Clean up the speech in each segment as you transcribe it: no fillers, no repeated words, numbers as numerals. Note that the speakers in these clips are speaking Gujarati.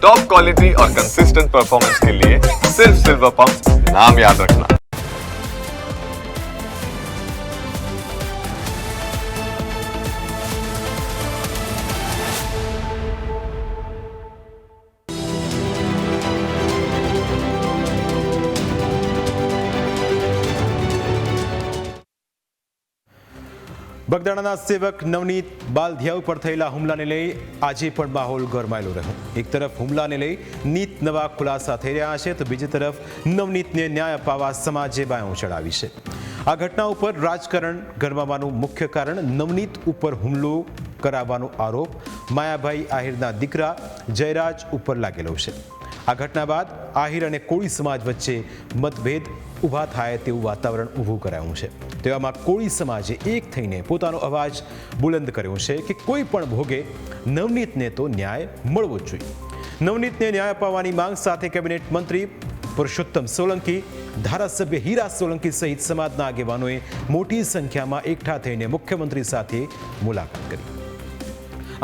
टॉप क्वालिटी और कंसिस्टेंट परफॉर्मेंस के लिए सिर्फ सिल्वर पंप नाम याद रखना। બગદાણાના સેવક નવનીત બાલધિયા ઉપર થયેલા હુમલાને લઈ આજે પણ માહોલ ગરમાયેલો રહ્યો। એક તરફ હુમલાને લઈ નીત નવા ખુલાસા થઈ રહ્યા છે તો બીજી તરફ નવનીતને ન્યાય અપાવવા સમાજે બાયો ચડાવી છે। આ ઘટના ઉપર રાજકારણ ગરમાવાનું મુખ્ય કારણ નવનીત ઉપર હુમલો કરાવવાનો આરોપ માયાભાઈ આહિરના દીકરા જયરાજ ઉપર લાગેલો છે। આ ઘટના બાદ આહિર અને કોળી સમાજ વચ્ચે મતભેદ ઊભા થાય તેવું વાતાવરણ ઊભું કરાયું છે। તેવામાં કોળી સમાજે એક થઈને પોતાનો અવાજ બુલંદ કર્યો છે કે કોઈ પણ ભોગે નવનીતને તો ન્યાય મળવો જ જોઈએ। નવનીતને ન્યાય અપાવવાની માંગ સાથે કેબિનેટ મંત્રી પુરુષોત્તમ સોલંકી, ધારાસભ્ય હીરા સોલંકી સહિત સમાજના આગેવાનોએ મોટી સંખ્યામાં એકઠા થઈને મુખ્યમંત્રી સાથે મુલાકાત કરી।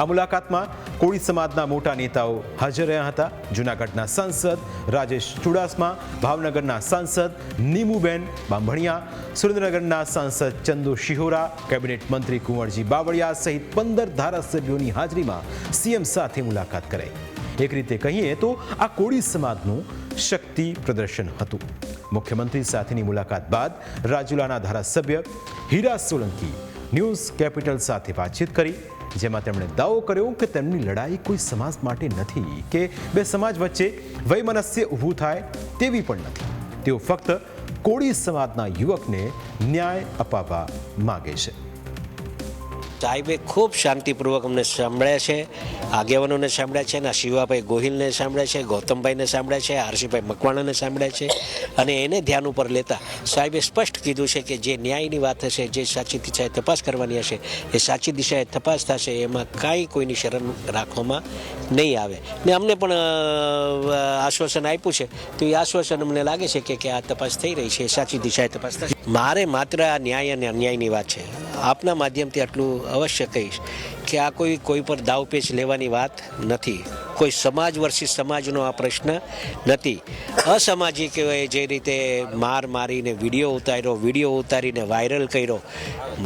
આ મુલાકાતમાં કોળી સમાજના મોટા નેતાઓ હાજર રહ્યા હતા। જૂનાગઢના સાંસદ રાજેશ ચુડાસમા, ભાવનગરના સાંસદ નીમુબેન બાંભણિયા, સુરેન્દ્રનગરના સાંસદ ચંદુ શિહોરા, કેબિનેટ મંત્રી કુંવરજી બાવળિયા સહિત 15 ધારાસભ્યોની હાજરીમાં સીએમ સાથે મુલાકાત કરાઈ। એક રીતે કહીએ તો આ કોળી સમાજનું શક્તિ પ્રદર્શન હતું। મુખ્યમંત્રી સાથેની મુલાકાત બાદ રાજુલાના ધારાસભ્ય હીરા સોલંકી ન્યૂઝ કેપિટલ સાથે વાતચીત કરી, જેમાં તેમણે દાવો કર્યો કે તેમની લડાઈ કોઈ સમાજ માટે નથી કે બે સમાજ વચ્ચે વૈમનસ્ય ઊભું થાય તેવી પણ નથી। તેઓ ફક્ત કોળી સમાજના યુવકને ન્યાય અપાવવા માંગે છે। સાહેબે ખૂબ શાંતિપૂર્વક અમને સાંભળ્યા છે, આગેવાનોને સાંભળ્યા છે, ના શિવાભાઈ ગોહિલને સાંભળ્યા છે, ગૌતમભાઈને સાંભળ્યા છે, આરસીભાઈ મકવાણાને સાંભળ્યા છે અને એને ધ્યાન ઉપર લેતા સાહેબે સ્પષ્ટ કીધું છે કે જે ન્યાયની વાત હશે, જે સાચી દિશાએ તપાસ કરવાની હશે એ સાચી દિશાએ તપાસ થશે, એમાં કાંઈ કોઈની શરમ રાખવામાં નહીં આવે। ને અમને પણ આશ્વાસન આપ્યું છે તો એ આશ્વાસન અમને લાગે છે કે આ તપાસ થઈ રહી છે, સાચી દિશાએ તપાસ થશે। મારે માત્ર આ ન્યાય અને અન્યાયની વાત છે। આપના માધ્યમથી આટલું અવશ્ય કહીશ કે આ કોઈ પર દાવપેચ લેવાની વાત નથી, કોઈ સમાજ વર્સિસ સમાજનો આ પ્રશ્ન નથી। અસામાજિક જે રીતે મારીને વિડીયો ઉતારીને વાયરલ કર્યો,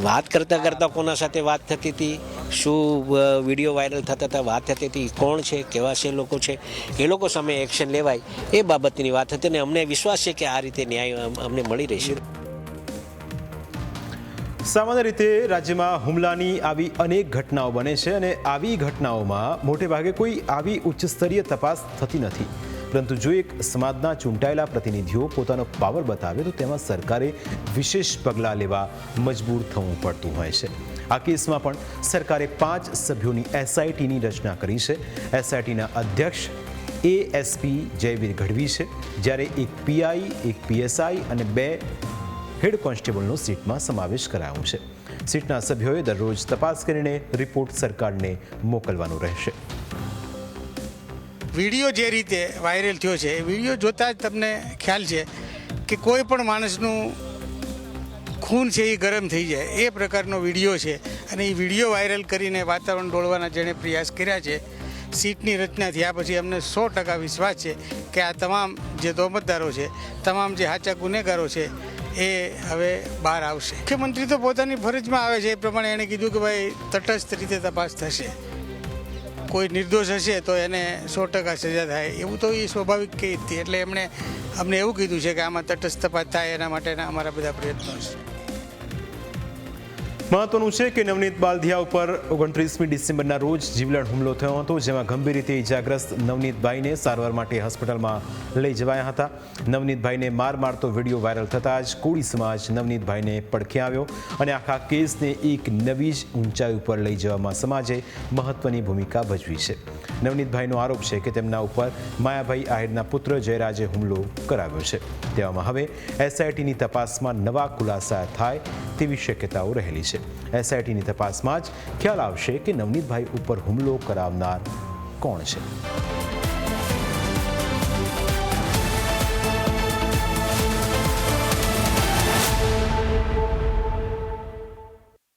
વાત કરતાં કોના સાથે વાત થતી હતી, શું વિડીયો વાયરલ થતા હતા, વાત થતી હતી, કોણ છે, કેવા છે લોકો છે, એ લોકો સામે એક્શન લેવાય એ બાબતની વાત હતી અને અમને વિશ્વાસ છે કે આ રીતે ન્યાય અમને મળી રહેશે। સામાન્ય રીતે રાજ્યમાં હુમલાની આવી અનેક ઘટનાઓ બને છે અને આવી ઘટનાઓમાં મોટે ભાગે કોઈ આવી ઉચ્ચ સ્તરીય તપાસ થતી નથી, પરંતુ જો એક સમાજના ચૂંટાયેલા પ્રતિનિધિઓ પોતાનો પાવર બતાવે તો તેમાં સરકારે વિશેષ પગલાં લેવા મજબૂર થવું પડતું હોય છે। આ કેસમાં પણ સરકારે 5 સભ્યોની એસઆઈટીની રચના કરી છે। એસઆઈટીના અધ્યક્ષ એએસપી જયવીર ગઢવી છે, જ્યારે એક પીઆઈ, એક પીએસઆઈ અને 2 હેડ કોન્સ્ટેબલનો સીટમાં સમાવેશ કરાયો છે। સીટના સભ્યોએ દરરોજ તપાસ કરીને રિપોર્ટ સરકારને મોકલવાનો રહેશે। વિડીયો જે રીતે વાયરલ થયો છે એ વિડીયો જોતાં જ તમને ખ્યાલ છે કે કોઈ પણ માણસનું ખૂન છે એ ગરમ થઈ જાય એ પ્રકારનો વિડીયો છે અને એ વિડીયો વાયરલ કરીને વાતાવરણ ડોળવાના જેણે પ્રયાસ કર્યા છે, સીટની રચના થયા પછી અમને 100% વિશ્વાસ છે કે આ તમામ જે તોહમતદારો છે, તમામ જે સાચા ગુનેગારો છે એ હવે બહાર આવશે। મુખ્યમંત્રી તો પોતાની ફરજમાં આવે છે એ પ્રમાણે એણે કીધું કે ભાઈ તટસ્થ રીતે તપાસ થશે, કોઈ નિર્દોષ હશે તો એને 100% સજા થાય એવું તો એ સ્વાભાવિક કહી હતી, એટલે એમણે અમને એવું કીધું છે કે આમાં તટસ્થ તપાસ થાય એના માટેના અમારા બધા પ્રયત્નો છે। મહત્વનું છે કે નવનીત બાલધિયા ઉપર 29મી ડિસેમ્બરના રોજ જીવલેણ હુમલો થયો હતો, જેમાં ગંભીર રીતે ઇજાગ્રસ્ત નવનીતભાઈને સારવાર માટે હોસ્પિટલમાં લઈ જવાયા હતા। નવનીતભાઈને મારતો વિડીયો વાયરલ થતાં જ કોળી સમાજ નવનીતભાઈને પડખે આવ્યો અને આખા કેસને એક નવી જ ઊંચાઈ ઉપર લઈ જવામાં સમાજે મહત્વની ભૂમિકા ભજવી છે। નવનીતભાઈનો આરોપ છે કે તેમના ઉપર માયાભાઈ આહિરના પુત્ર જયરાજે હુમલો કરાવ્યો છે। તેવામાં હવે એસઆઈટીની તપાસમાં નવા ખુલાસા થાય તેવી શક્યતાઓ રહેલી છે। એસઆઈટીની તપાસમાં જ ખ્યાલ આવશે કે નવનીતભાઈ ઉપર હુમલો કરાવનાર કોણ છે।